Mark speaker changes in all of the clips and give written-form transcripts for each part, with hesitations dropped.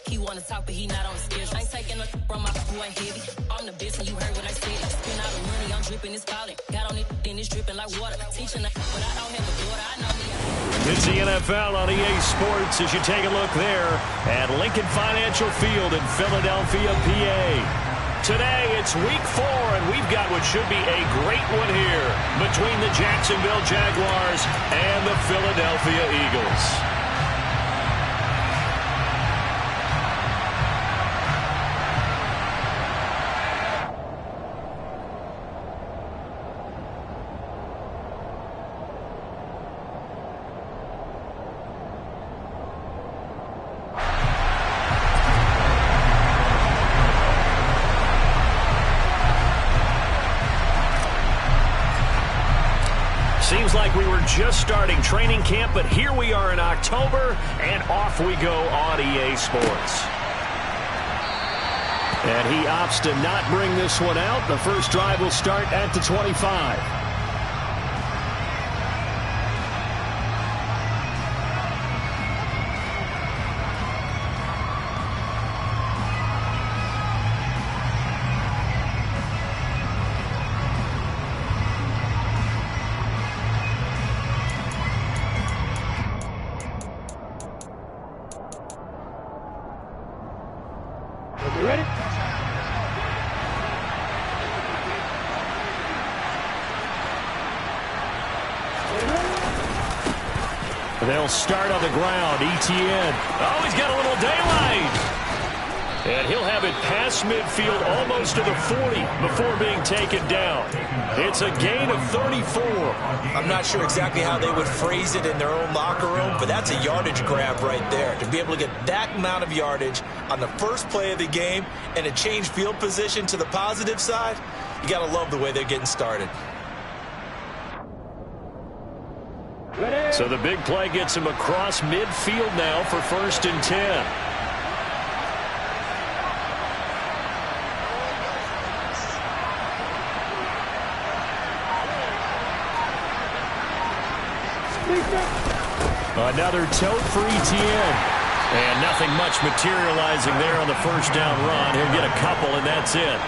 Speaker 1: He wanna talk, but he not on the schedule. I ain't taking no from my boy heavy. I'm the best, and you heard what I said. Spend all the money, I'm dripping, it's falling. Got on it, then it's dripping like water. Teaching that, but I don't have a daughter. I know me.
Speaker 2: It's the NFL on EA Sports as you take a look there at Lincoln Financial Field in Philadelphia, PA. Today, it's week 4, and we've got what should be a great one here between the Jacksonville Jaguars and the Philadelphia Eagles. Seems like we were just starting training camp, but here we are in October, and off we go on EA Sports. And he opts to not bring this one out. The first drive will start at the 25.
Speaker 3: Ready?
Speaker 2: They'll start on the ground. ETN. Oh, he's got a little daylight. And he'll have it past midfield almost to the 40 before being taken down. It's a gain of 34.
Speaker 4: I'm not sure exactly how they would phrase it in their own locker room, but that's a yardage grab right there. To be able to get that amount of yardage on the first play of the game and a change field position to the positive side, you got to love the way they're getting started.
Speaker 2: So the big play gets him across midfield now for 1st and 10. Another tote for ETN. And nothing much materializing there on the first down run. He'll get a couple, and that's it.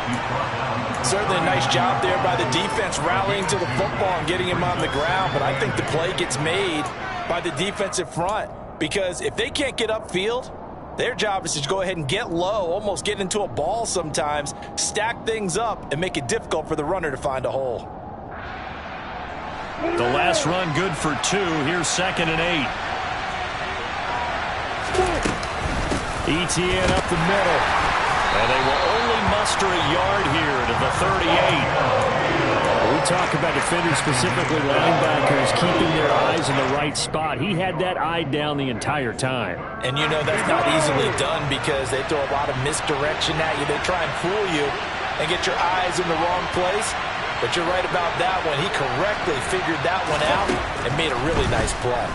Speaker 5: Certainly a nice job there by the defense rallying to the football and getting him on the ground. But I think the play gets made by the defensive front, because if they can't get upfield, their job is to go ahead and get low, almost get into a ball sometimes, stack things up, and make it difficult for the runner to find a hole.
Speaker 2: The last run good for 2. Here's 2nd and 8. ETN up the middle. And they will only muster a yard here to the 38. We talk about defenders, specifically linebackers, keeping their eyes in the right spot. He had that eye down the entire time.
Speaker 5: And you know that's not easily done because they throw a lot of misdirection at you. They try and fool you and get your eyes in the wrong place. But you're right about that one. He correctly figured that one out and made a really nice play.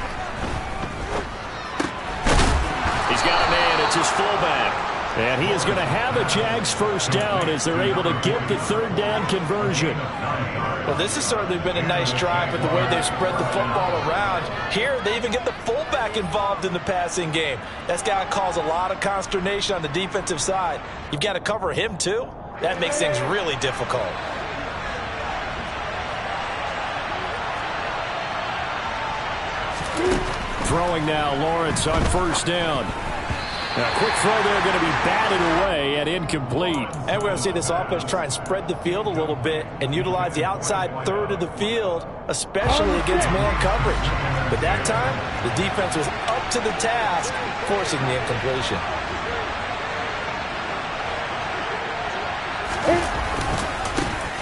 Speaker 2: He's got a man. It's his fullback. And he is going to have a Jags first down as they're able to get the 3rd down conversion.
Speaker 5: Well, this has certainly been a nice drive with the way they've spread the football around. Here, they even get the fullback involved in the passing game. That's got to cause a lot of consternation on the defensive side. You've got to cover him, too. That makes things really difficult.
Speaker 2: Throwing now, Lawrence on 1st down. A quick throw there going to be batted away and incomplete.
Speaker 5: And we're going to see this offense try and spread the field a little bit and utilize the outside 3rd of the field, especially against man coverage. But that time, the defense was up to the task, forcing the incompletion.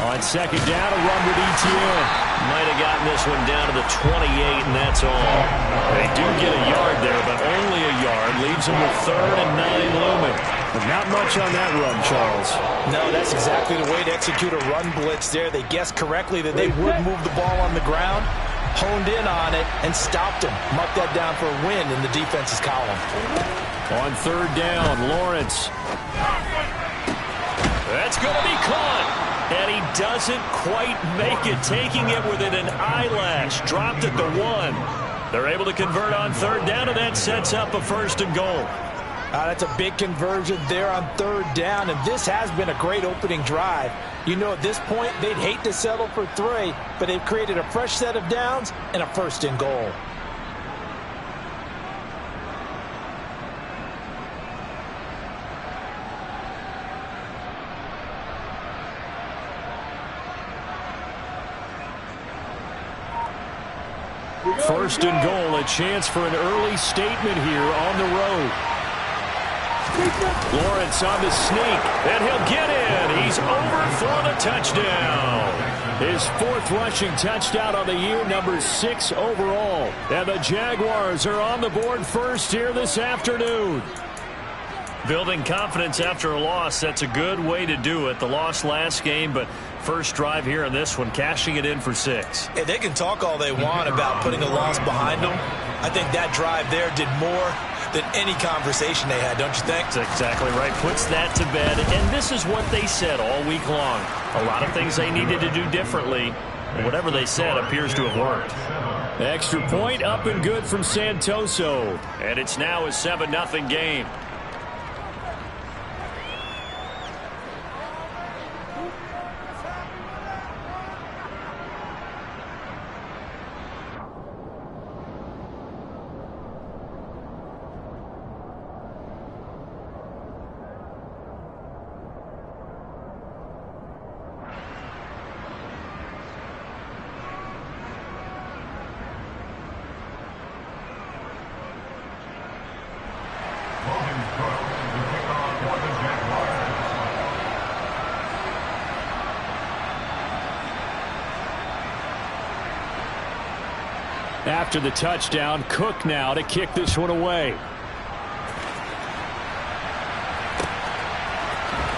Speaker 2: On 2nd down, a run with ETN. Might have gotten this one down to the 28, and that's all. They do get a yard there, but only a yard. Leaves them with 3rd and 9 looming. But not much on that run, Charles.
Speaker 5: No, that's exactly the way to execute a run blitz there. They guessed correctly that they would move the ball on the ground, honed in on it, and stopped him. Mark that down for a win in the defense's column.
Speaker 2: On 3rd down, Lawrence. That's going to be caught. And he doesn't quite make it, taking it within an eyelash. Dropped at the 1. They're able to convert on third down, and that sets up a 1st and goal.
Speaker 5: That's a big conversion there on third down, and this has been a great opening drive. You know, at this point, they'd hate to settle for 3, but they've created a fresh set of downs and a 1st and goal.
Speaker 2: First and goal, a chance for an early statement here on the road. Lawrence on the sneak, and he'll get in. He's over for the touchdown. His 4th rushing touchdown on the year, number 6 overall. And the Jaguars are on the board first here this afternoon. Building confidence after a loss, that's a good way to do it. The loss last game, but first drive here in this one, cashing it in for 6.
Speaker 4: Hey, they can talk all they want about putting a loss behind them. I think that drive there did more than any conversation they had, don't you think?
Speaker 2: That's exactly right. Puts that to bed, and this is what they said all week long. A lot of things they needed to do differently, and whatever they said appears to have worked. Extra point up and good from Santoso, and it's now a 7-0 game. After the touchdown, Cook now to kick this one away.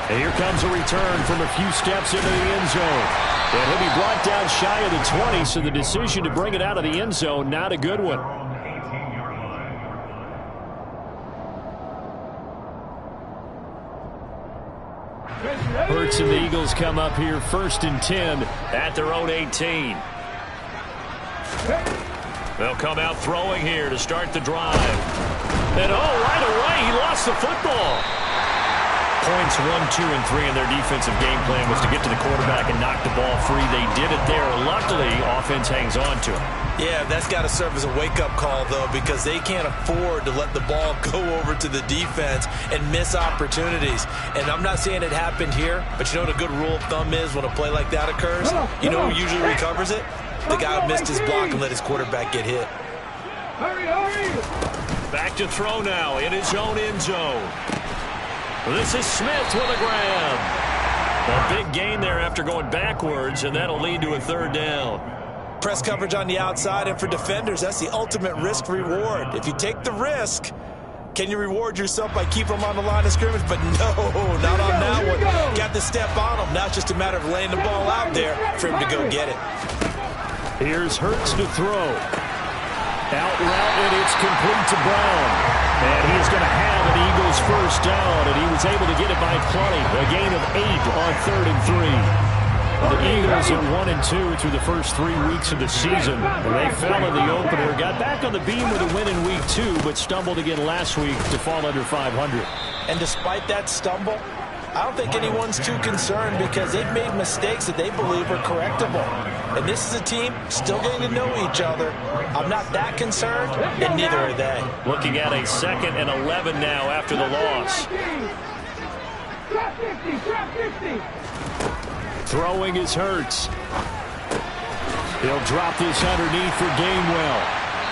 Speaker 2: And here comes a return from a few steps into the end zone. And he'll be brought down shy of the 20, so the decision to bring it out of the end zone, not a good one. Hurts and the Eagles come up here 1st and 10 at their own 18. They'll come out throwing here to start the drive. And right away, he lost the football. Points 1, 2, and 3 in their defensive game plan was to get to the quarterback and knock the ball free. They did it there. Luckily, offense hangs on to it.
Speaker 4: Yeah, that's got to serve as a wake-up call, though, because they can't afford to let the ball go over to the defense and miss opportunities. And I'm not saying it happened here, but you know what a good rule of thumb is when a play like that occurs? You know who usually recovers it? The guy who missed his block and let his quarterback get hit.
Speaker 2: Back to throw now in his own end zone. This is Smith with a grab. A big gain there after going backwards, and that'll lead to a 3rd down.
Speaker 4: Press coverage on the outside, and for defenders, that's the ultimate risk-reward. If you take the risk, can you reward yourself by keeping them on the line of scrimmage? But no, not on that one. Got to step on them. Now it's just a matter of laying the ball out there for him to go get it.
Speaker 2: Here's Hurts to throw. Out route, and it's complete to Brown. And he's going to have an Eagles 1st down, and he was able to get it by plenty. A gain of 8 on 3rd and 3. The Eagles at 1 and 2 through the first 3 weeks of the season. And they fell in the opener, got back on the beam with a win in week 2, but stumbled again last week to fall under 500.
Speaker 5: And despite that stumble, I don't think anyone's too concerned because they've made mistakes that they believe are correctable. And this is a team still getting to know each other. I'm not that concerned, and neither are they.
Speaker 2: Looking at a 2nd and 11 now after the loss. Throwing is Hurts. He'll drop this underneath for Gainwell.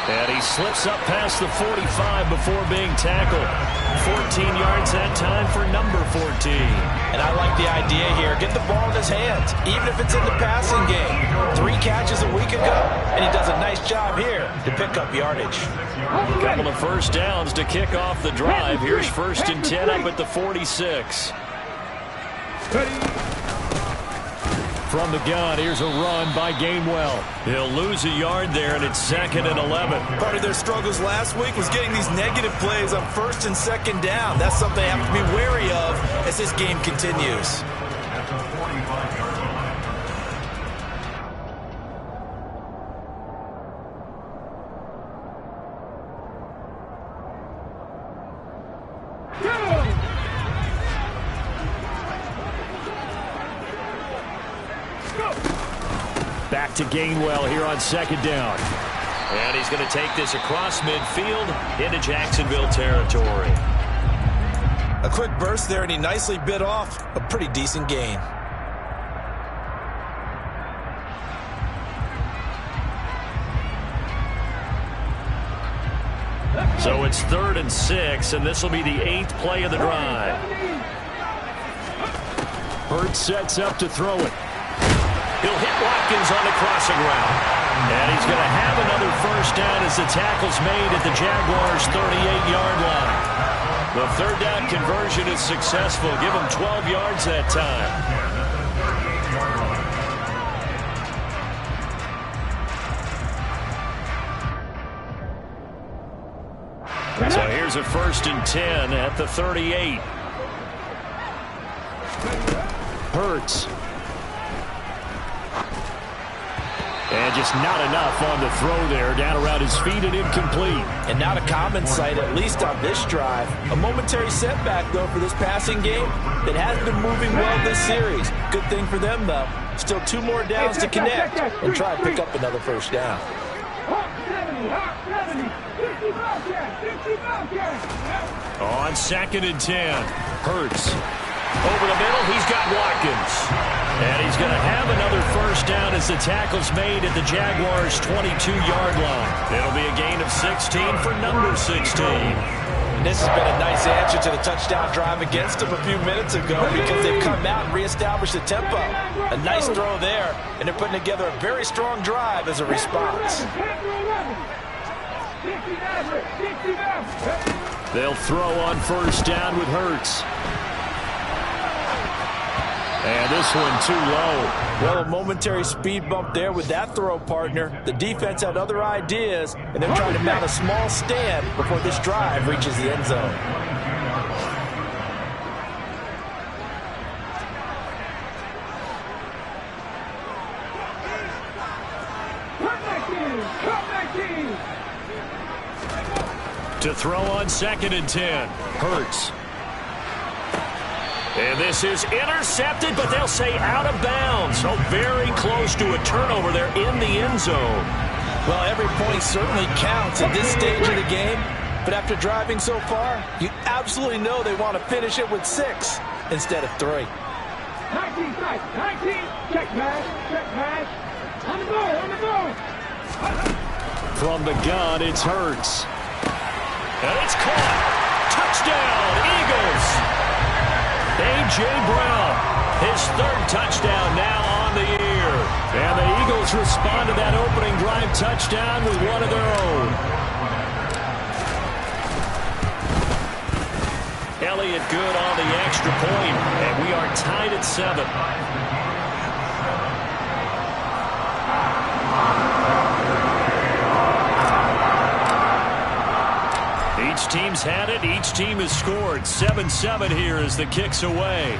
Speaker 2: And he slips up past the 45 before being tackled. 14 yards that time for number 14.
Speaker 5: And I like the idea here. Get the ball in his hands, even if it's in the passing game. 3 catches a week ago, and he does a nice job here to pick up yardage.
Speaker 2: A couple of 1st downs to kick off the drive. Here's 1st and 10 up at the 46. From the gun, here's a run by Gainwell. He'll lose a yard there, and it's 2nd and 11.
Speaker 4: Part of their struggles last week was getting these negative plays on 1st and 2nd down. That's something they have to be wary of as this game continues.
Speaker 2: back to Gainwell here on second down. And he's going to take this across midfield into Jacksonville territory.
Speaker 4: A quick burst there, and he nicely bit off a pretty decent gain.
Speaker 2: So it's 3rd and 6, and this will be the 8th play of the drive. Hurts sets up to throw it. He'll hit Watkins on the crossing route. And he's going to have another first down as the tackle's made at the Jaguars' 38-yard line. The 3rd down conversion is successful. Give him 12 yards that time. So here's a 1st and 10 at the 38. Hurts. And just not enough on the throw there. Down around his feet and incomplete.
Speaker 5: And not a common sight, at least on this drive. A momentary setback, though, for this passing game that has been moving well this series. Good thing for them, though. Still 2 more downs to connect and try and pick up another first down.
Speaker 2: On 2nd and 10. Hurts. Over the middle, he's got Watkins. And he's going to have another first down as the tackle's made at the Jaguars' 22-yard line. It'll be a gain of 16 for number 16.
Speaker 5: And this has been a nice answer to the touchdown drive against them a few minutes ago because they've come out and reestablished the tempo. A nice throw there, and they're putting together a very strong drive as a response.
Speaker 2: They'll throw on first down with Hurts. And this one too low.
Speaker 5: Well, a momentary speed bump there with that throw, partner. The defense had other ideas, and they're trying to mount a small stand before this drive reaches the end zone.
Speaker 2: To throw on 2nd and 10. Hurts. And this is intercepted, but they'll say out of bounds. So very close to a turnover there in the end zone.
Speaker 5: Well, every point certainly counts at this stage of the game. But after driving so far, you absolutely know they want to finish it with 6 instead of 3.
Speaker 3: 19, check pass. On the go.
Speaker 2: From the gun, it's Hurts. And it's caught. Touchdown, Eagles. A.J. Brown, his 3rd touchdown now on the year. And the Eagles respond to that opening drive touchdown with one of their own. Elliott good on the extra point, and we are tied at 7. Each team's had it. Each team has scored. 7-7 here as the kick's away.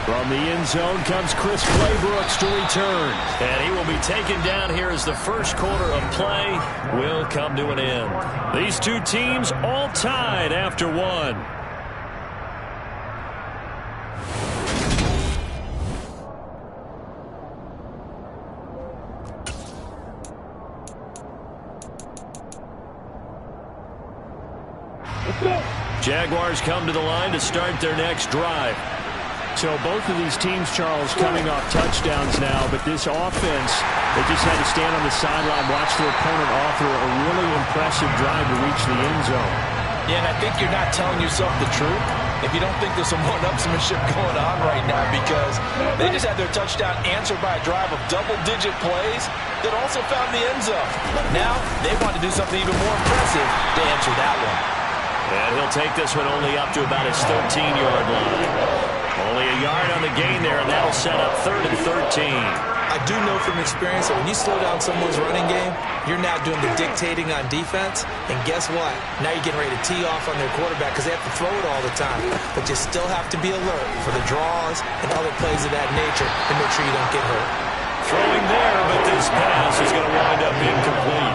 Speaker 2: From the end zone comes Chris Claybrooks to return. And he will be taken down here as the first quarter of play will come to an end. These two teams all tied after 1. Jaguars come to the line to start their next drive.
Speaker 6: So both of these teams, Charles, coming off touchdowns now, but this offense, they just had to stand on the sideline, watch their opponent offer a really impressive drive to reach the end zone.
Speaker 5: Yeah, and I think you're not telling yourself the truth if you don't think there's some one-upsmanship going on right now, because they just had their touchdown answered by a drive of double-digit plays that also found the end zone. Now they want to do something even more impressive to answer that one.
Speaker 2: And he'll take this one only up to about his 13-yard line. Only a yard on the gain there, and that'll set up 3rd and 13.
Speaker 4: I do know from experience that when you slow down someone's running game, you're now doing the dictating on defense. And guess what? Now you're getting ready to tee off on their quarterback because they have to throw it all the time. But you still have to be alert for the draws and other plays of that nature to make sure you don't get hurt.
Speaker 2: Throwing there, but this pass is going to wind up incomplete.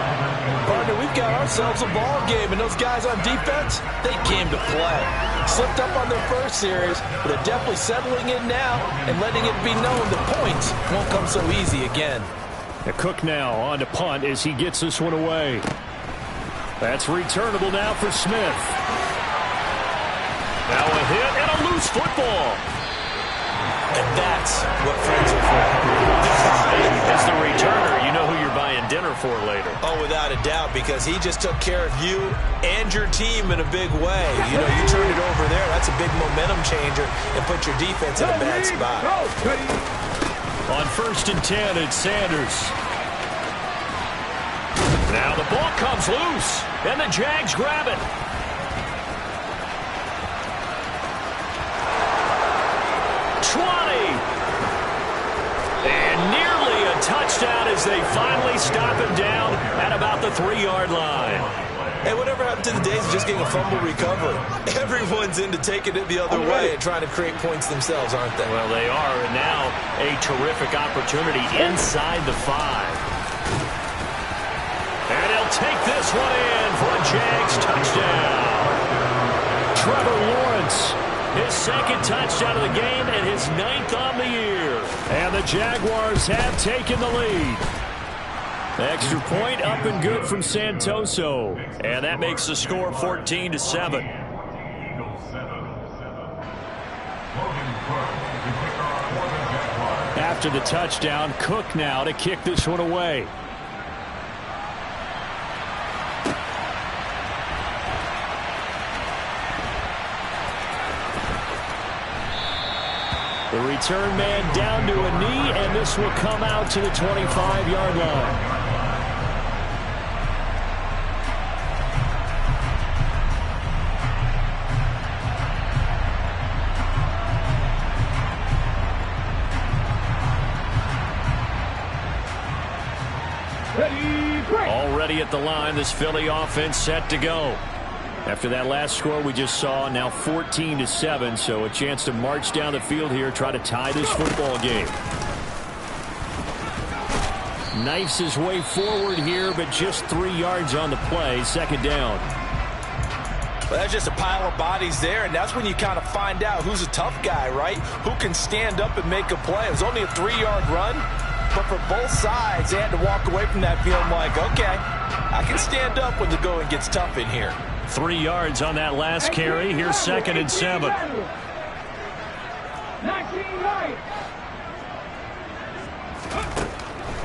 Speaker 5: Partner, we've got our themselves a ball game, and those guys on defense, they came to play. Slipped up on their first series, but they're definitely settling in now and letting it be known that points won't come so easy again.
Speaker 6: Cook now on to punt as he gets this one away. That's returnable now for Smith. Now a hit and a loose football.
Speaker 4: And that's what friends are for.
Speaker 2: As the returner, you know who you're buying dinner for later.
Speaker 4: Oh, without a doubt, because he just took care of you and your team in a big way. You know, you turned it over there. That's a big momentum changer and put your defense in a bad spot.
Speaker 2: On 1st and 10, it's Sanders. Now the ball comes loose, and the Jags grab it. And nearly a touchdown as they finally stop him down at about the 3-yard line.
Speaker 4: Hey, whatever happened to the days of just getting a fumble recovery? Everyone's into taking it the other way and trying to create points themselves, aren't they?
Speaker 2: Well, they are, and now a terrific opportunity inside the 5. And he'll take this one in for a Jags touchdown. Trevor Lawrence, his 2nd touchdown of the game and his 9th on the year. And the Jaguars have taken the lead. Extra point up and good from Santoso. And that makes the score 14-7. After the touchdown, Cook now to kick this one away. The return man down to a knee, and this will come out to the 25-yard line. Already at the line, this Philly offense set to go. After that last score we just saw, now 14-7, so a chance to march down the field here, try to tie this football game. Knifes his way forward here, but just 3 yards on the play, 2nd down.
Speaker 5: Well, that's just a pile of bodies there, and that's when you kind of find out who's a tough guy, right? Who can stand up and make a play. It was only a 3-yard run, but for both sides, they had to walk away from that feeling like, okay, I can stand up when the going gets tough in here.
Speaker 2: 3 yards on that last carry. Here's 2nd and 7.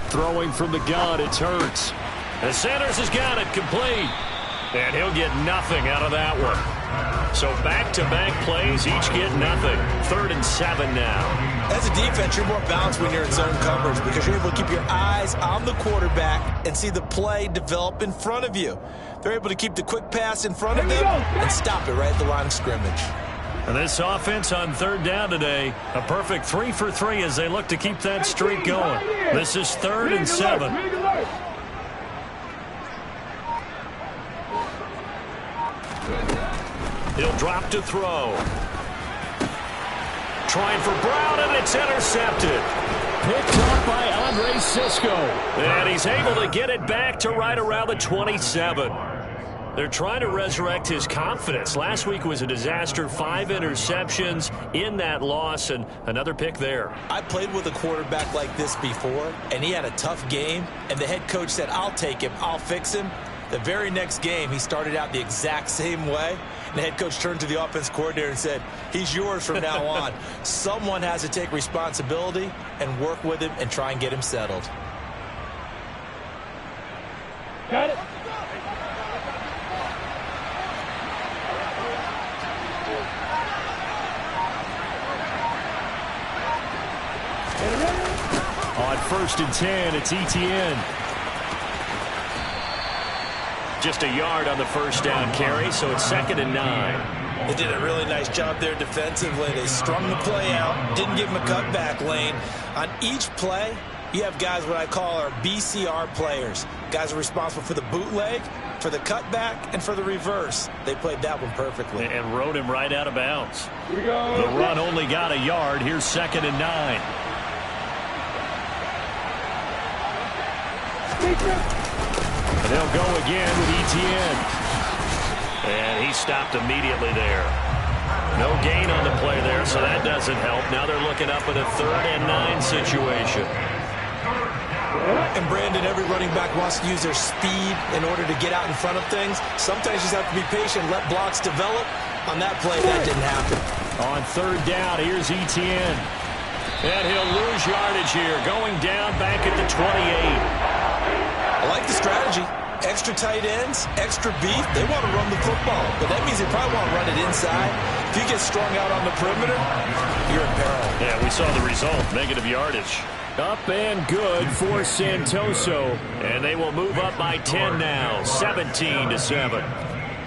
Speaker 2: Throwing from the gun, it's Hurts. And Sanders has got it complete. And he'll get nothing out of that one. So back-to-back plays, each get nothing. 3rd and 7 now.
Speaker 4: As a defense, you're more balanced when you're in zone coverage because you're able to keep your eyes on the quarterback and see the play develop in front of you. They're able to keep the quick pass in front of them and stop it right at the line of scrimmage.
Speaker 2: And this offense on 3rd down today, a perfect 3 for 3 as they look to keep that streak going. This is 3rd and 7. He'll drop to throw. Trying for Brown, and it's intercepted. Picked up by Andre Cisco. And he's able to get it back to right around the 27. They're trying to resurrect his confidence. Last week was a disaster. 5 interceptions in that loss, and another pick there.
Speaker 4: I played with a quarterback like this before, and he had a tough game, and the head coach said, I'll take him, I'll fix him. The very next game, he started out the exact same way. And the head coach turned to the offense coordinator and said, he's yours from now on. Someone has to take responsibility and work with him and try and get him settled.
Speaker 3: Got it.
Speaker 2: On 1st and 10, it's Etienne. Just a yard on the 1st down carry, so it's 2nd and 9.
Speaker 4: They did a really nice job there defensively. They strung the play out, didn't give him a cutback lane. On each play, you have guys what I call our BCR players. Guys are responsible for the bootleg, for the cutback, and for the reverse. They played that one perfectly.
Speaker 2: And rode him right out of bounds.
Speaker 3: Here we go.
Speaker 2: The run only got a yard. Here's 2nd and 9.
Speaker 6: And they'll go again with Etienne.
Speaker 2: And he stopped immediately there. No gain on the play there, so that doesn't help. Now they're looking up at a 3rd and 9 situation.
Speaker 4: And Brandon, every running back wants to use their speed in order to get out in front of things. Sometimes you just have to be patient, let blocks develop. On that play, that didn't happen.
Speaker 6: On 3rd down, here's Etienne. And he'll lose yardage here, going down back at the 28.
Speaker 4: I like the strategy. Extra tight ends, extra beef. They want to run the football, but that means they probably want to run it inside. If you get strung out on the perimeter, you're in peril.
Speaker 2: Yeah, we saw the result, negative yardage.
Speaker 6: Up and good for Santoso.
Speaker 2: And they will move up by 10 now, 17-7.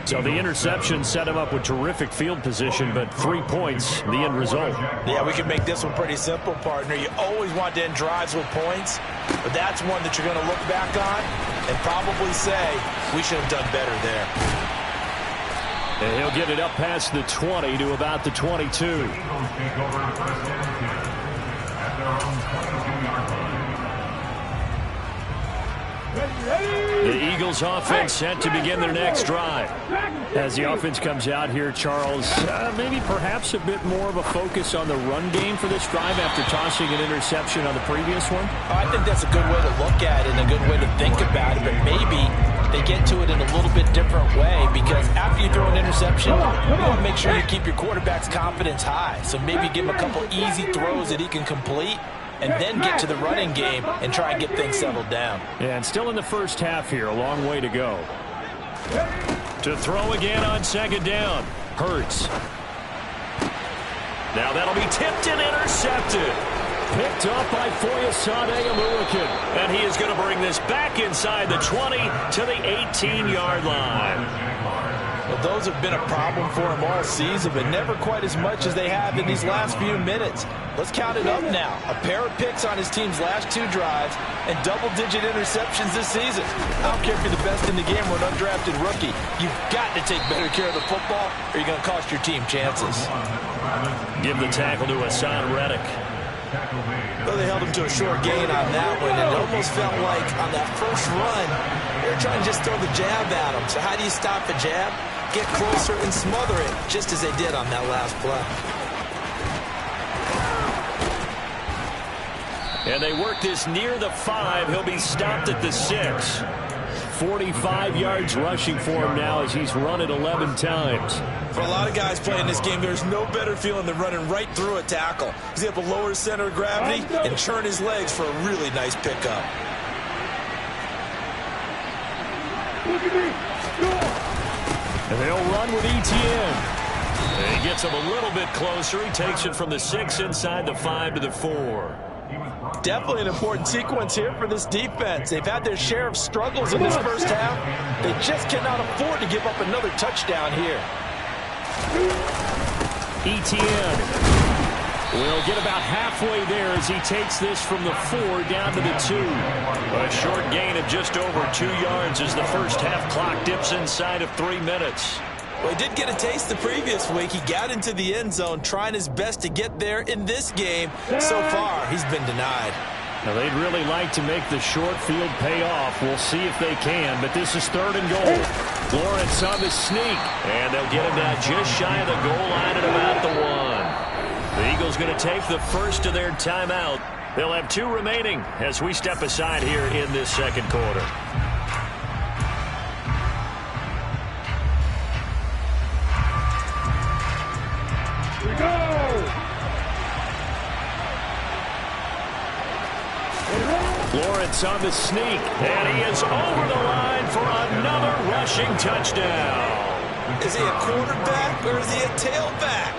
Speaker 6: So the interception set him up with terrific field position, but 3 points, the end result.
Speaker 5: Yeah, we can make this one pretty simple, partner. You always want to end drives with points, but that's one that you're going to look back on and probably say, we should have done better there.
Speaker 6: And he'll get it up past the 20 to about the 22. The Eagles offense set to begin their next drive. As the offense comes out here, Charles, maybe perhaps a bit more of a focus on the run game for this drive after tossing an interception on the previous one?
Speaker 5: I think that's a good way to look at it and a good way to think about it, but maybe they get to it in a little bit different way, because after you throw an interception, you want to make sure you keep your quarterback's confidence high. So maybe give him a couple easy throws that he can complete, and then get to the running game and try and get things settled down.
Speaker 6: Yeah, and still in the first half here, a long way to go.
Speaker 2: To throw again on 2nd down. Hurts. Now that'll be tipped and intercepted.
Speaker 6: Picked up by Foyesade Aluakin.
Speaker 2: And he is going to bring this back inside the 20 to the 18-yard line.
Speaker 5: Well, those have been a problem for him all season, but never quite as much as they have in these last few minutes. Let's count it up now. A pair of picks on his team's last 2 drives and double-digit interceptions this season. I don't care if you're the best in the game or an undrafted rookie. You've got to take better care of the football or you're going to cost your team chances.
Speaker 2: Give the tackle to Hassan Reddick.
Speaker 4: Well, they held him to a short gain on that one, and it almost felt like on that first run, they were trying to just throw the jab at him. So how do you stop a jab? Get closer and smother it, just as they did on that last play.
Speaker 2: And they work this near the 5. He'll be stopped at the 6.
Speaker 6: 45 yards rushing for him now as he's run it 11 times.
Speaker 4: For a lot of guys playing this game, there's no better feeling than running right through a tackle. He's able to lower his center of gravity and churn his legs for a really nice pickup.
Speaker 6: And they'll run with Etienne.
Speaker 2: And he gets him a little bit closer. He takes it from the 6 inside the 5 to the 4.
Speaker 5: Definitely an important sequence here for this defense. They've had their share of struggles in this first half. They just cannot afford to give up another touchdown here.
Speaker 6: Etienne will get about halfway there as he takes this from the 4 down to the 2.
Speaker 2: A short gain of just over 2 yards as the first half clock dips inside of 3 minutes.
Speaker 4: Well, he did get a taste the previous week. He got into the end zone, trying his best to get there in this game. So far, he's been denied.
Speaker 6: Now, they'd really like to make the short field pay off. We'll see if they can, but this is 3rd and goal. Lawrence on the sneak.
Speaker 2: And they'll get him now just shy of the goal line at about the 1. The Eagles going to take the first of their timeout. They'll have 2 remaining as we step aside here in this second quarter.
Speaker 6: Lawrence on the sneak.
Speaker 2: And he is over the line for another rushing touchdown.
Speaker 4: Is he a quarterback or is he a tailback?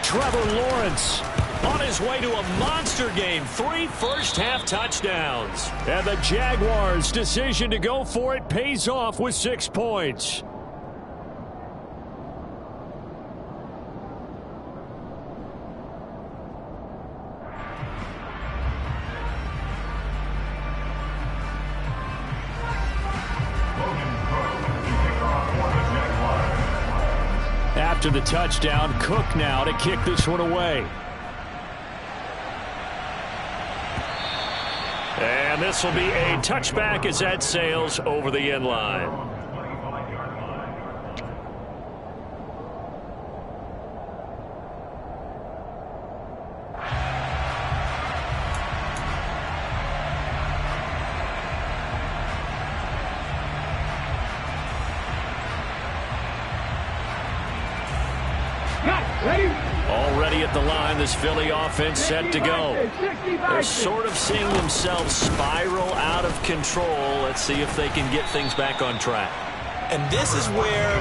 Speaker 6: Trevor Lawrence
Speaker 2: on his way to a monster game. 3 first-half touchdowns.
Speaker 6: And the Jaguars' decision to go for it pays off with 6 points. After the touchdown, Cook now to kick this one away.
Speaker 2: And this will be a touchback as that sails over the end line. Already at the line, this Philly offense set to go. They're sort of seeing themselves spiral out of control. Let's see if they can get things back on track.
Speaker 4: And this is where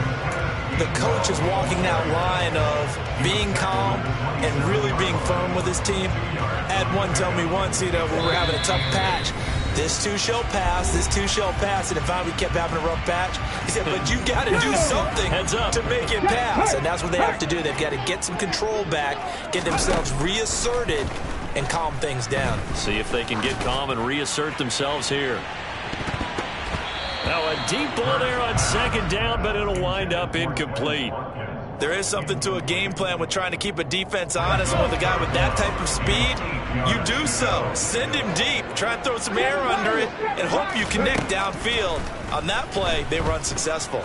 Speaker 4: the coach is walking that line of being calm and really being firm with his team. I had one tell me once, when we were having a tough patch, this too shall pass, this too shall pass. And if we kept having a rough patch, he said, but you got to do something to make it pass. And that's what they have to do. They've got to get some control back, get themselves reasserted, and calm things down.
Speaker 2: See if they can get calm and reassert themselves here. Now a deep ball there on second down, but it'll wind up incomplete.
Speaker 4: There is something to a game plan with trying to keep a defense honest, and with a guy with that type of speed, you do so. Send him deep, try and throw some air under it, and hope you connect downfield. On that play, they were unsuccessful.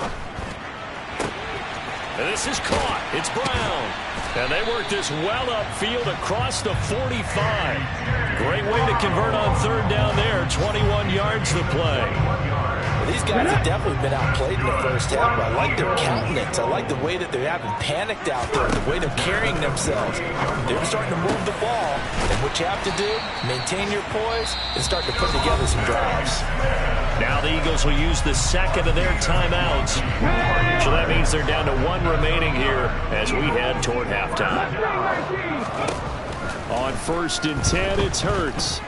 Speaker 2: And this is caught. It's Brown. And they work this well upfield across the 45. Great way to convert on third down there. 21 yards to play.
Speaker 5: Well, these guys have definitely been outplayed in the first half, but I like their countenance. I like the way that they haven't panicked out there, the way they're carrying themselves. They're starting to move the ball, and what you have to do, maintain your poise, and start to put together some drives.
Speaker 2: Now the Eagles will use the second of their timeouts. So that means they're down to one remaining here as we head toward halftime. On 1st and 10, it's Hurts.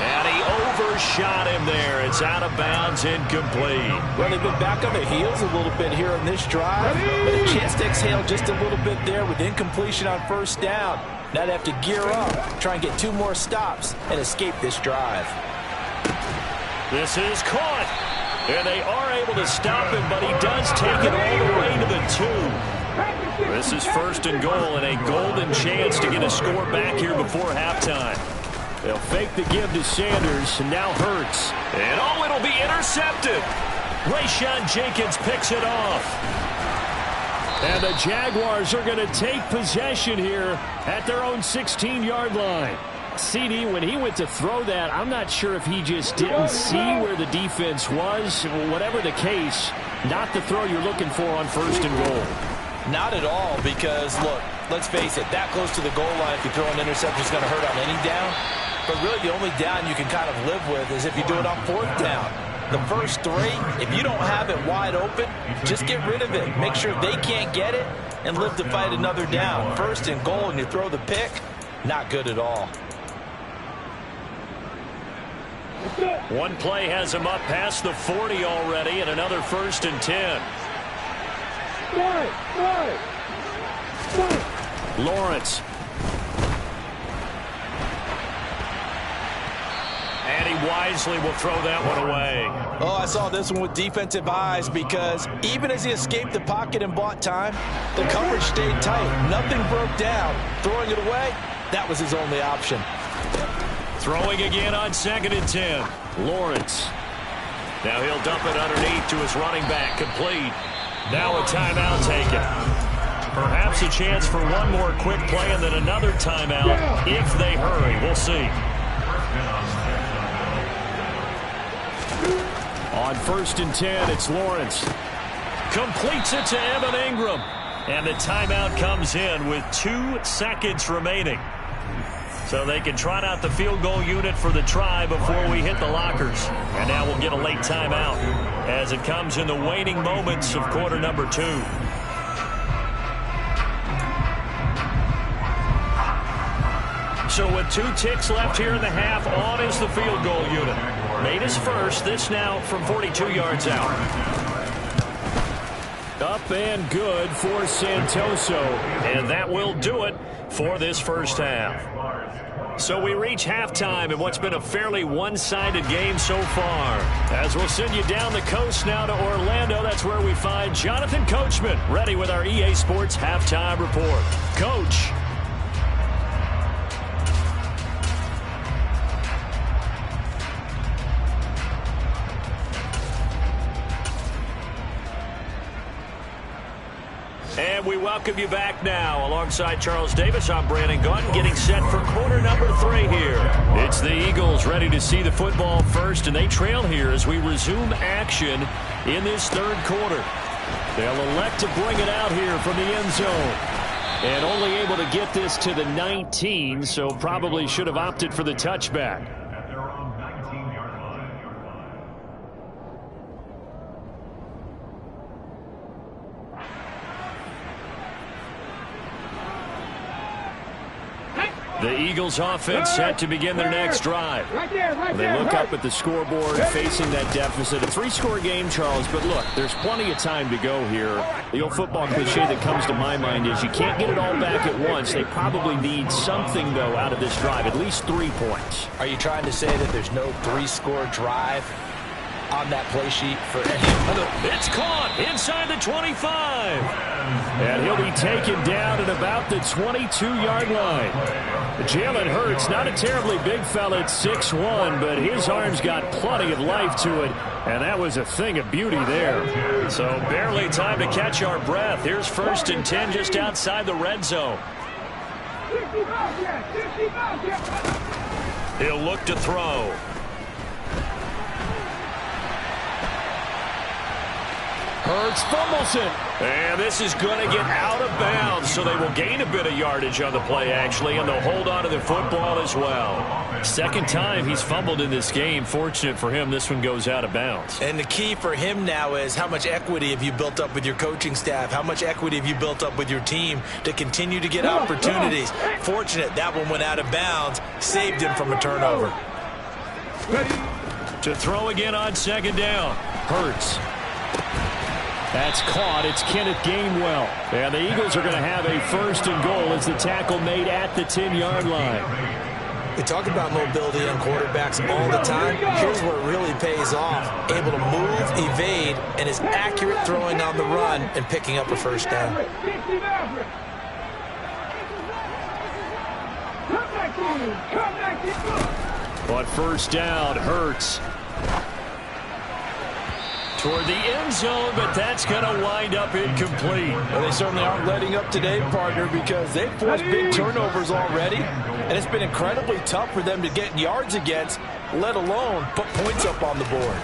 Speaker 2: And he overshot him there. It's out of bounds, incomplete.
Speaker 5: Well, they've been back on their heels a little bit here on this drive, but a chance to exhale just a little bit there with incompletion on first down. Now they have to gear up, try and get 2 more stops, and escape this drive.
Speaker 2: This is caught. And they are able to stop him, but he does take it all the way to the 2. This is 1st and goal, and a golden chance to get a score back here before halftime. They'll fake the give to Sanders, and now Hurts. And it'll be intercepted. Rayshon Jenkins picks it off. And the Jaguars are going to take possession here at their own 16-yard line. CD, when he went to throw that, I'm not sure if he just didn't see where the defense was. Whatever the case, not the throw you're looking for on 1st and goal.
Speaker 4: Not at all, because, look, let's face it, that close to the goal line, if you throw an interception, is going to hurt on any down. But really, the only down you can kind of live with is if you do it on 4th down. The first 3, if you don't have it wide open, just get rid of it. Make sure they can't get it and live to fight another down. 1st and goal, and you throw the pick, not good at all.
Speaker 2: One play has him up past the 40 already, and another 1st and 10. Lawrence. And he wisely will throw that one away.
Speaker 4: Oh, I saw this one with defensive eyes, because even as he escaped the pocket and bought time, the coverage stayed tight. Nothing broke down. Throwing it away, that was his only option.
Speaker 2: Throwing again on 2nd and 10. Lawrence. Now he'll dump it underneath to his running back. Complete. Now a timeout taken. Perhaps a chance for one more quick play and then another timeout if they hurry. We'll see. On 1st and 10, it's Lawrence. Completes it to Evan Ingram. And the timeout comes in with 2 seconds remaining. So they can trot out the field goal unit for the try before we hit the lockers. And now we'll get a late timeout as it comes in the waning moments of quarter number 2. So with 2 ticks left here in the half, on is the field goal unit. Made his first, this now from 42 yards out. Up and good for Santoso. And that will do it for this first half. So we reach halftime in what's been a fairly one-sided game so far. As we'll send you down the coast now to Orlando, that's where we find Jonathan Coachman ready with our EA Sports Halftime Report. Coach. And we welcome you back now. Alongside Charles Davis, I'm Brandon Gaudin, getting set for quarter number 3 here. It's the Eagles ready to see the football first, and they trail here as we resume action in this third quarter. They'll elect to bring it out here from the end zone. And only able to get this to the 19, so probably should have opted for the touchback. The Eagles offense set to begin their next drive. They look up at the scoreboard facing that deficit. A 3-score game, Charles, but look, there's plenty of time to go here. The old football cliche that comes to my mind is you can't get it all back at once. They probably need something, though, out of this drive, at least 3 points.
Speaker 5: Are you trying to say that there's no 3-score drive on that play sheet for any?
Speaker 2: It's caught inside the 25. And he'll be taken down at about the 22-yard line. Jalen Hurts, not a terribly big fella at 6'1", but his arms got plenty of life to it, and that was a thing of beauty there. So barely time to catch our breath. Here's 1st and 10 just outside the red zone. He'll look to throw.
Speaker 5: Hurts fumbles it.
Speaker 2: And this is going to get out of bounds, so they will gain a bit of yardage on the play, actually, and they'll hold on to the football as well. Second time he's fumbled in this game. Fortunate for him, this one goes out of bounds.
Speaker 4: And the key for him now is how much equity have you built up with your coaching staff? How much equity have you built up with your team to continue to get opportunities? Fortunate that one went out of bounds, saved him from a turnover.
Speaker 2: To throw again on 2nd down. Hurts. That's caught. It's Kenneth Gainwell. And the Eagles are going to have a 1st and goal as the tackle made at the 10-yard line.
Speaker 4: We talk about mobility on quarterbacks all the time. Here's where it really pays off. Able to move, evade, and is accurate throwing on the run and picking up a 1st down.
Speaker 2: But 1st down, Hurts. Toward the end zone, but that's going to wind up incomplete.
Speaker 5: Well, they certainly aren't letting up today, partner, because they've forced big turnovers already, and it's been incredibly tough for them to get yards against, let alone put points up on the board.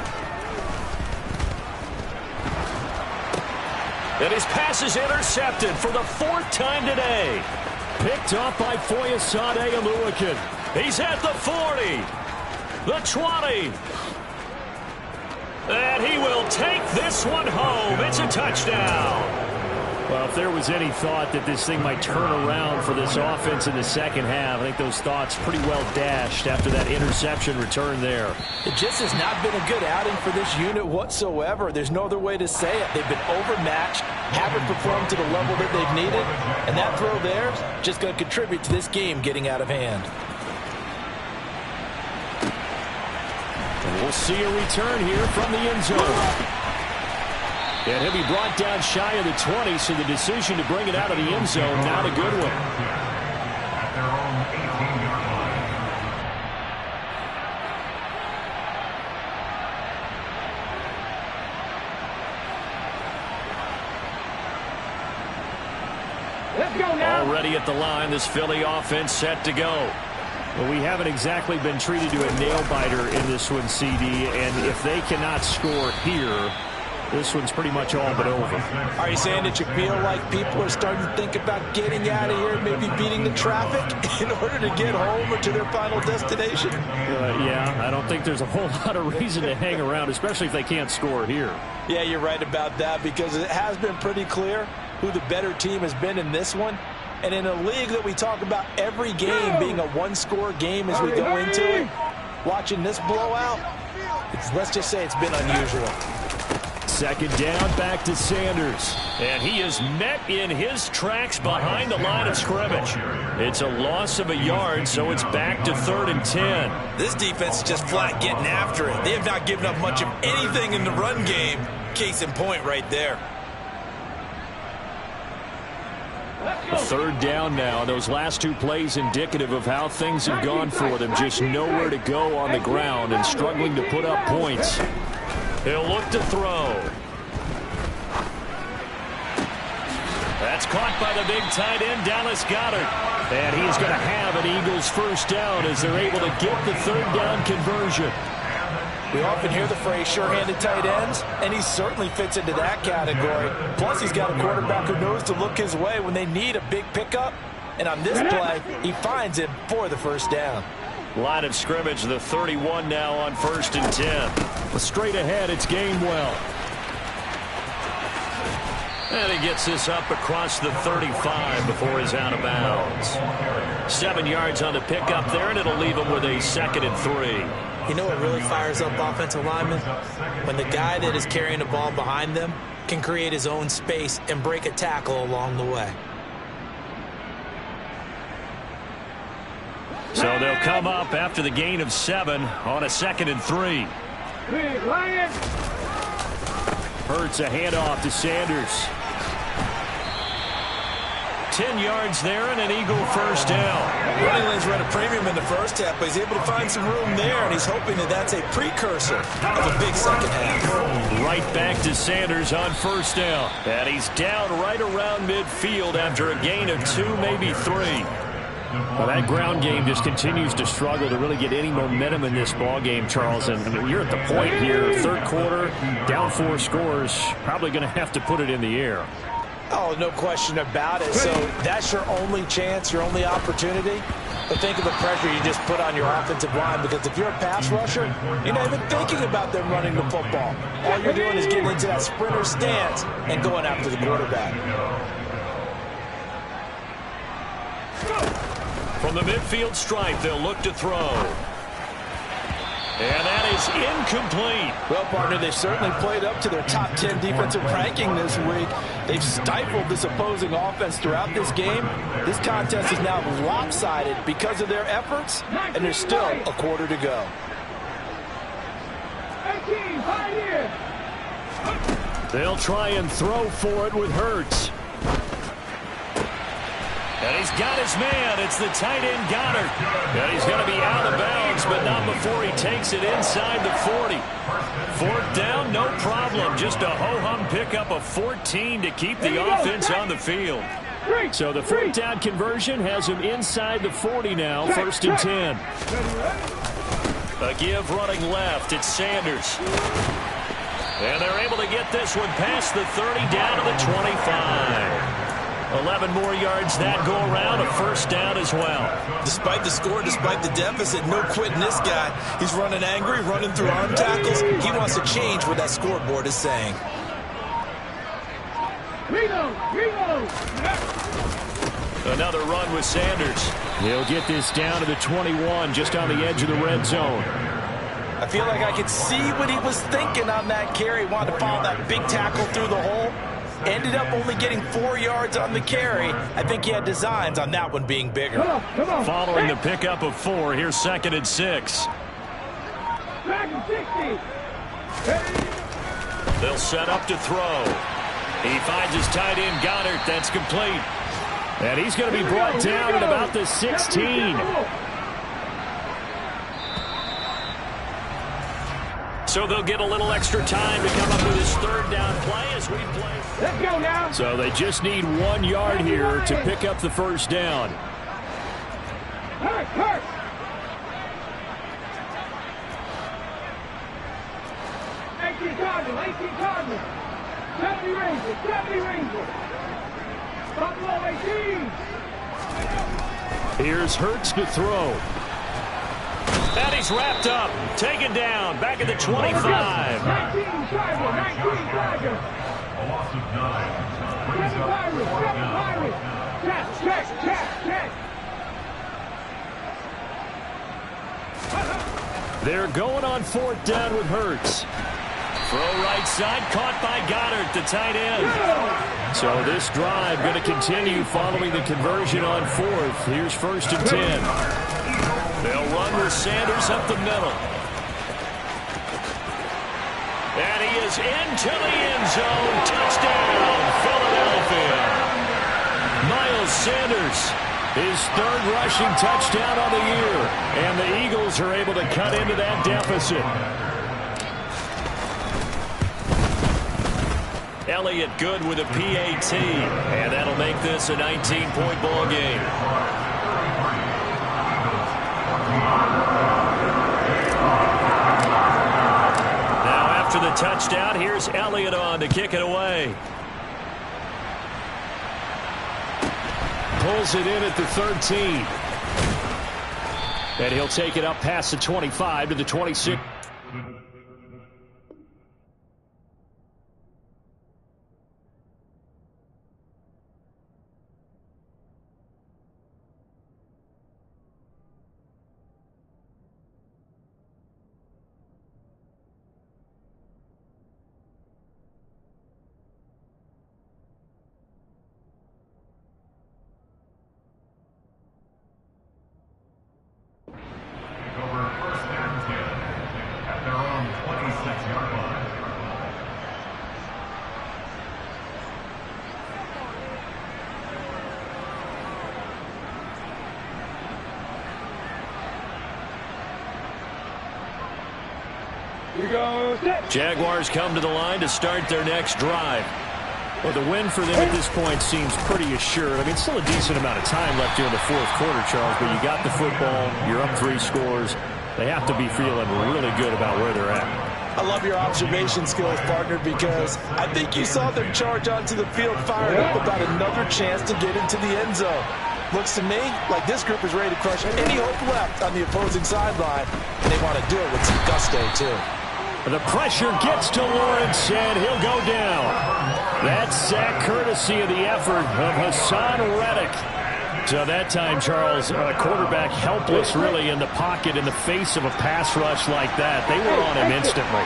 Speaker 2: And his pass is intercepted for the 4th time today. Picked off by Foyesade Oluwakin. He's at the 40, the 20. And he will take this one home. It's a touchdown. Well, if there was any thought that this thing might turn around for this offense in the second half, I think those thoughts pretty well dashed after that interception return there.
Speaker 5: It just has not been a good outing for this unit whatsoever. There's no other way to say it. They've been overmatched, haven't performed to the level that they've needed, and that throw there is just going to contribute to this game getting out of hand.
Speaker 2: And we'll see a return here from the end zone. And he'll be brought down shy of the 20, so the decision to bring it out of the end zone, not a good one.
Speaker 3: Let's go now.
Speaker 2: Already at the line, this Philly offense set to go. Well, we haven't exactly been treated to a nail-biter in this one, CD, and if they cannot score here, this one's pretty much all but over.
Speaker 5: Are you saying that you feel like people are starting to think about getting out of here, maybe beating the traffic in order to get home or to their final destination?
Speaker 2: Yeah, I don't think there's a whole lot of reason to hang around, especially if they can't score here.
Speaker 5: Yeah, you're right about that, because it has been pretty clear who the better team has been in this one. And in a league that we talk about every game being a one-score game as we go into it, watching this blowout, let's just say it's been unusual.
Speaker 2: 2nd down, back to Sanders. And he is met in his tracks behind the line of scrimmage. It's a loss of a yard, so it's back to 3rd and 10.
Speaker 4: This defense is just flat getting after it. They have not given up much of anything in the run game. Case in point right there.
Speaker 2: 3rd down now. Those last 2 plays indicative of how things have gone for them. Just nowhere to go on the ground and struggling to put up points. He'll look to throw. That's caught by the big tight end, Dallas Goedert. And he's going to have an Eagles first down as they're able to get the third down conversion.
Speaker 5: We often hear the phrase sure-handed tight ends, and he certainly fits into that category. Plus, he's got a quarterback who knows to look his way when they need a big pickup. And on this play, he finds him for the first down.
Speaker 2: Line of scrimmage, the 31 now on 1st and 10. Straight ahead, it's Gainwell. And he gets this up across the 35 before he's out of bounds. 7 yards on the pickup there, and it'll leave him with a 2nd and 3.
Speaker 4: You know what really fires up offensive linemen? When the guy that is carrying the ball behind them can create his own space and break a tackle along the way.
Speaker 2: So they'll come up after the gain of 7 on a 2nd and 3. Hurts a handoff to Sanders. 10 yards there and an Eagle first down.
Speaker 4: Running lanes run a premium in the first half, but he's able to find some room there, and he's hoping that that's a precursor of a big second half.
Speaker 2: Right back to Sanders on first down. And he's down right around midfield after a gain of 2, maybe 3.
Speaker 6: Well, that ground game just continues to struggle to really get any momentum in this ball game, Charles. And I mean, you're at the point here, third quarter, down 4 scores, probably going to have to put it in the air.
Speaker 5: Oh, no question about it. So that's your only chance, your only opportunity. But think of the pressure you just put on your offensive line, because if you're a pass rusher, you're not even thinking about them running the football. All you're doing is getting into that sprinter stance and going after the quarterback.
Speaker 2: From the midfield stripe, they'll look to throw. And that is incomplete.
Speaker 5: Well, partner, they've certainly played up to their top 10 defensive ranking this week. They've stifled this opposing offense throughout this game. This contest is now lopsided because of their efforts, and there's still a quarter to go.
Speaker 2: They'll try and throw for it with Hurts. And he's got his man. It's the tight end, Goedert. And he's going to be out of bounds, but not before he takes it inside the 40. 4th down, no problem. Just a ho-hum pickup of 14 to keep the offense on the field.
Speaker 6: So the 4th down conversion has him inside the 40 now, 1st and 10.
Speaker 2: A give running left. It's Sanders. And they're able to get this one past the 30 down to the 25. 11 more yards that go around, a first down as well.
Speaker 4: Despite the score, despite the deficit, no quitting this guy. He's running angry, running through arm tackles. He wants to change what that scoreboard is saying.
Speaker 2: Another run with Sanders.
Speaker 6: He'll get this down to the 21, just on the edge of the red zone.
Speaker 5: I feel like I could see what he was thinking on that carry. Wanted to follow that big tackle through the hole. Ended up only getting 4 yards on the carry. I think he had designs on that one being bigger.
Speaker 2: Following the pickup of 4, here's 2nd and 6. They'll set up to throw. He finds his tight end, Goedert. That's complete.
Speaker 6: And he's going to be brought down at about the 16.
Speaker 2: So they'll get a little extra time to come up with his 3rd down play as we play.
Speaker 3: Let's go now.
Speaker 6: So they just need 1 yard here to pick up the first down.
Speaker 3: Hurt. 18 Cardinals. 70 Rangers. Buffalo 18.
Speaker 6: Here's Hurts to throw.
Speaker 2: And he's wrapped up. Taken down. Back at the 25.
Speaker 3: 19 Tiger.
Speaker 7: A loss of 9.
Speaker 3: 7 Pirates. Check.
Speaker 6: They're going on 4th down with Hurts.
Speaker 2: Throw right side. Caught by Goedert, the tight end.
Speaker 6: So this drive going to continue following the conversion on 4th. Here's 1st and 10.
Speaker 2: They'll run with Sanders up the middle. And he is into the end zone. Touchdown, Philadelphia. Miles Sanders, his 3rd rushing touchdown on the year. And the Eagles are able to cut into that deficit. Elliott good with a PAT. And that'll make this a 19-point ball game. Now after the touchdown, here's Elliott on to kick it away.
Speaker 6: Pulls it in at the 13. And he'll take it up past the 25 to the 26.
Speaker 2: Jaguars come to the line to start their next drive.
Speaker 6: Well, the win for them at this point seems pretty assured. I mean, still a decent amount of time left here in the fourth quarter, Charles, but you got the football, you're up 3 scores. They have to be feeling really good about where they're at.
Speaker 5: I love your observation skills, partner, because I think you saw them charge onto the field, fired up about another chance to get into the end zone. Looks to me like this group is ready to crush any hope left on the opposing sideline, and they want to do it with some gusto, too.
Speaker 6: The pressure gets to Lawrence, and he'll go down. That's sack courtesy of the effort of Hassan Reddick. So that time, Charles, quarterback helpless really in the pocket in the face of a pass rush like that. They were on him instantly.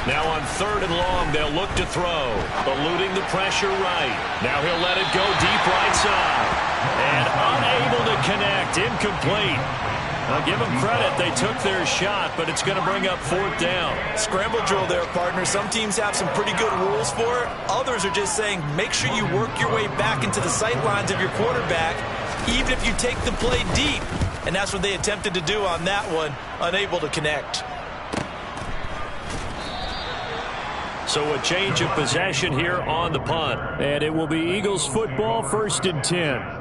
Speaker 2: Now on 3rd and long, they'll look to throw. Eluding the pressure right. Now he'll let it go deep right side. And unable to connect. Incomplete. I'll give them credit. They took their shot, but it's going to bring up 4th down.
Speaker 4: Scramble drill there, partner. Some teams have some pretty good rules for it. Others are just saying make sure you work your way back into the sight lines of your quarterback, even if you take the play deep. And that's what they attempted to do on that one, unable to connect.
Speaker 2: So a change of possession here on the punt.
Speaker 6: And it will be Eagles football, 1st and 10.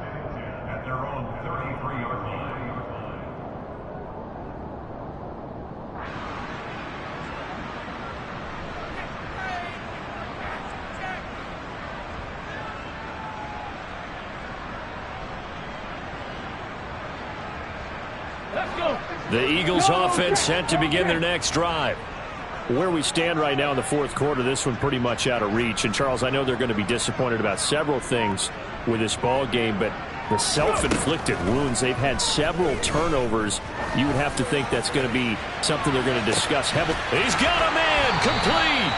Speaker 2: The Eagles offense set to begin their next drive.
Speaker 6: Where we stand right now in the fourth quarter, this one pretty much out of reach. And, Charles, I know they're going to be disappointed about several things with this ball game, but the self-inflicted wounds, they've had several turnovers. You would have to think that's going to be something they're going to discuss heavily.
Speaker 2: He's got a man, complete.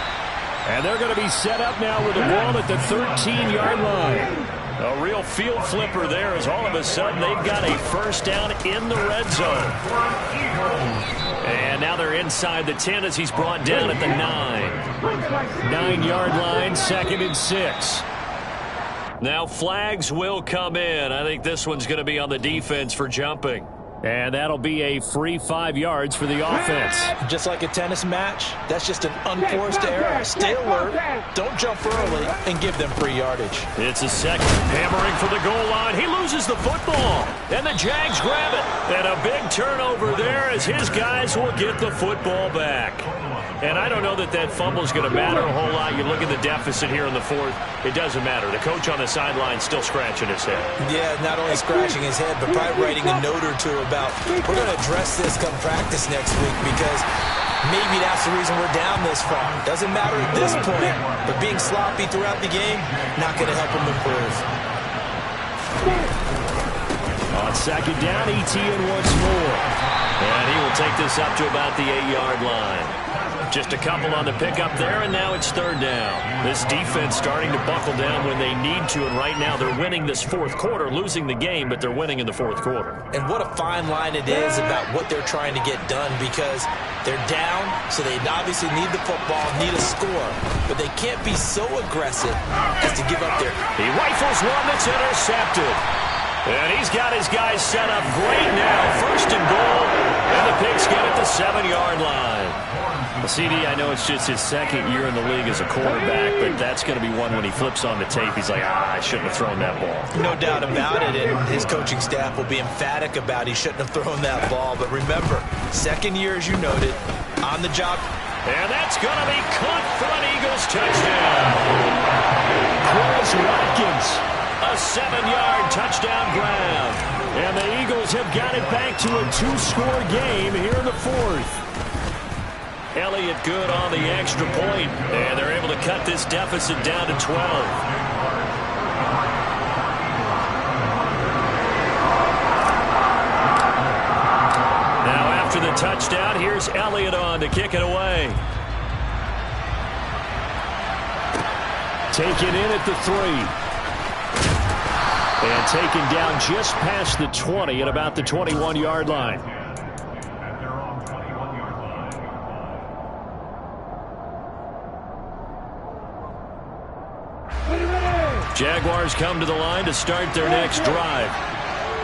Speaker 6: And they're going to be set up now with the ball at the 13-yard line.
Speaker 2: A real field flipper there as all of a sudden they've got a 1st down in the red zone. And now they're inside the 10 as he's brought down at the 9.
Speaker 6: 9-yard line, 2nd and 6.
Speaker 2: Now flags will come in. I think this one's going to be on the defense for jumping.
Speaker 6: And that'll be a free 5 yards for the offense.
Speaker 5: Just like a tennis match, that's just an unforced error. Stay alert, don't jump early, and give them free yardage.
Speaker 2: It's a 2nd. Hammering for the goal line. He loses the football. And the Jags grab it. And a big turnover there as his guys will get the football back. And I don't know that that fumble is going to matter a whole lot. You look at the deficit here in the 4th. It doesn't matter. The coach on the sideline still scratching his head.
Speaker 4: Yeah, not only scratching his head, but probably writing a note or two about, we're going to address this come practice next week because maybe that's the reason we're down this far. Doesn't matter at this point, but being sloppy throughout the game, not going to help him improve.
Speaker 6: On 2nd down, ETN once more.
Speaker 2: And he will take this up to about the 8-yard line. Just a couple on the pickup there, and now it's 3rd down. This defense starting to buckle down when they need to, and right now they're winning this fourth quarter, losing the game, but they're winning in the fourth quarter.
Speaker 4: And what a fine line it is about what they're trying to get done because they're down, so they obviously need the football, need a score, but they can't be so aggressive as to give up their...
Speaker 2: He rifles one that's intercepted. And he's got his guys set up great now. First and goal, and the Pigskin at the 7-yard line. CD, I know it's just his second year in the league as a quarterback, but that's going to be one when he flips on the tape. He's like, I shouldn't have thrown that ball.
Speaker 4: No doubt about it, and his coaching staff will be emphatic about he shouldn't have thrown that ball. But remember, second year, as you noted, on the job.
Speaker 2: And that's going to be caught for an Eagles touchdown. Chris Watkins, a 7-yard touchdown grab. And the Eagles have got it back to a 2-score game here in the fourth. Elliott good on the extra point, and they're able to cut this deficit down to 12. Now after the touchdown, here's Elliott on to kick it away. Taken in at the 3. And taken down just past the 20 at about the 21-yard line. Jaguars come to the line to start their next drive.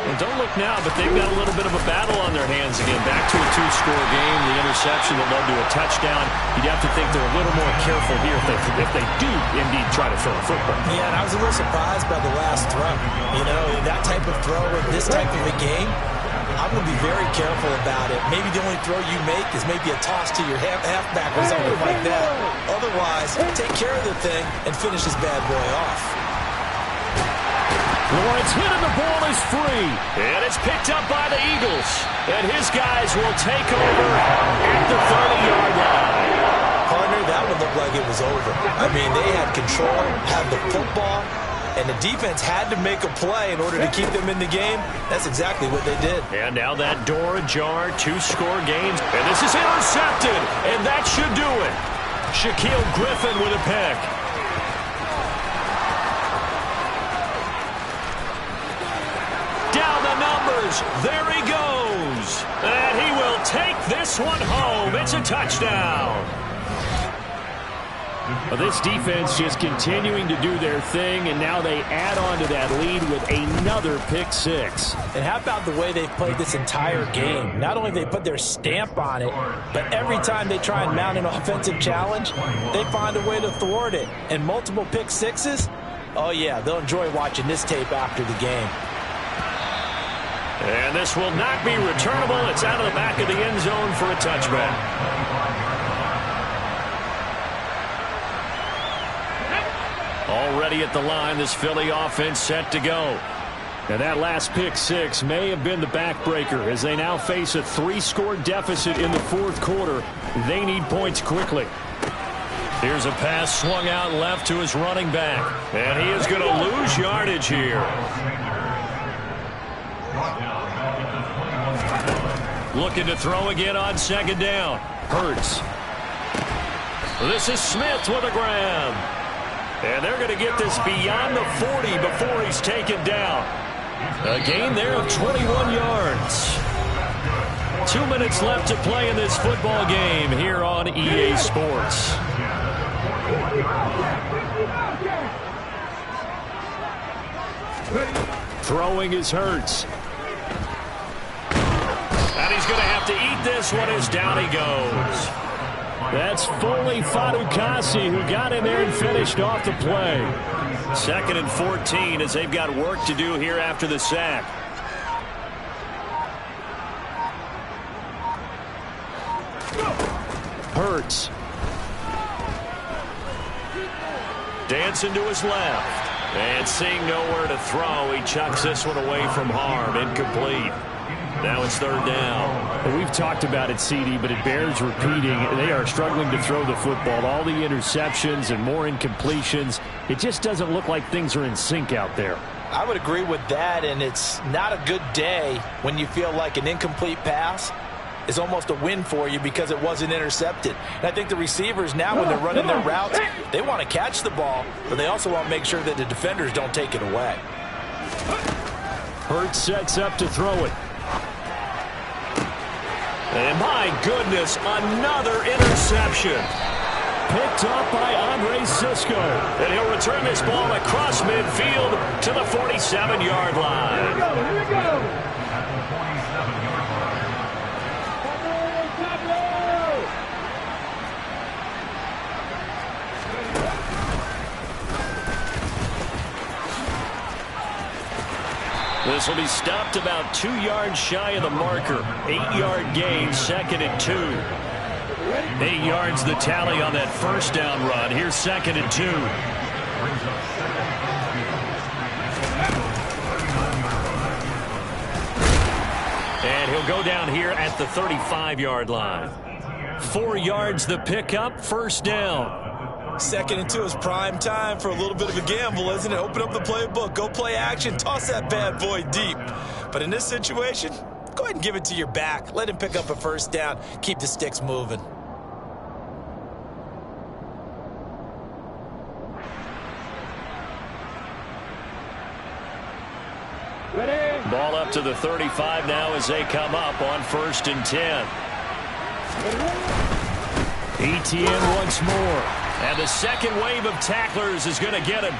Speaker 2: And don't look now, but they've got a little bit of a battle on their hands again. Back to a 2-score game. The interception that led to a touchdown. You'd have to think they're a little more careful here if they do indeed try to throw a football.
Speaker 4: Yeah, and I was a little surprised by the last throw. You know, that type of throw in this type of a game, I'm going to be very careful about it. Maybe the only throw you make is maybe a toss to your halfback or something like that. Otherwise, take care of the thing and finish this bad boy off.
Speaker 2: Lawrence hit and the ball is free. And it's picked up by the Eagles. And his guys will take over at the 30-yard line.
Speaker 4: Partner, that would look like it was over. I mean, they had control, had the football, and the defense had to make a play in order to keep them in the game. That's exactly what they did.
Speaker 2: And now that door ajar, 2-score games. And this is intercepted. And that should do it. Shaquille Griffin with a pick. There he goes. And he will take this one home. It's a touchdown. Well, this defense just continuing to do their thing, and now they add on to that lead with another pick 6.
Speaker 5: And how about the way they've played this entire game? Not only have they put their stamp on it, but every time they try and mount an offensive challenge, they find a way to thwart it. And multiple pick 6s? Oh, yeah, they'll enjoy watching this tape after the game.
Speaker 2: And this will not be returnable. It's out of the back of the end zone for a touchback. Already at the line, this Philly offense set to go. And that last pick 6 may have been the backbreaker as they now face a 3-score deficit in the fourth quarter. They need points quickly. Here's a pass swung out left to his running back. And he is going to lose yardage here. Looking to throw again on second down. Hurts. This is Smith with a grab. And they're going to get this beyond the 40 before he's taken down. A gain there of 21 yards. 2 minutes left to play in this football game here on EA Sports. Throwing is Hurts. And he's going to have to eat this one as down he goes. That's Foley Fadukasi who got in there and finished off the play. 2nd and 14 as they've got work to do here after the sack. Hurts. Dancing to his left. And seeing nowhere to throw, he chucks this one away from harm. Incomplete. Now it's 3rd down.
Speaker 6: And we've talked about it, CD, but it bears repeating. They are struggling to throw the football. All the interceptions and more incompletions. It just doesn't look like things are in sync out there.
Speaker 5: I would agree with that, and it's not a good day when you feel like an incomplete pass is almost a win for you because it wasn't intercepted. And I think the receivers now, when they're running their routes, they want to catch the ball, but they also want to make sure that the defenders don't take it away.
Speaker 6: Hurts sets up to throw it.
Speaker 2: And my goodness, another interception.
Speaker 6: picked up by Andre Cisco.
Speaker 2: And he'll return this ball across midfield to the 47-yard line.
Speaker 3: Here we go. Here we go.
Speaker 7: At the 47-yard line.
Speaker 2: This will be stopped about 2 yards shy of the marker. 8-yard gain, 2nd and 2.
Speaker 6: 8 yards the tally on that first down run. Here's 2nd and 2.
Speaker 2: And he'll go down here at the 35-yard line.
Speaker 6: 4 yards the pickup, first down.
Speaker 4: 2nd and 2 is prime time for a little bit of a gamble, isn't it? Open up the playbook, go play action, toss that bad boy deep. But in this situation, go ahead and give it to your back. Let him pick up a first down. Keep the sticks moving.
Speaker 3: Ready?
Speaker 2: Ball up to the 35 now as they come up on 1st and 10.
Speaker 6: ETN once more.
Speaker 2: And the second wave of tacklers is going to get him.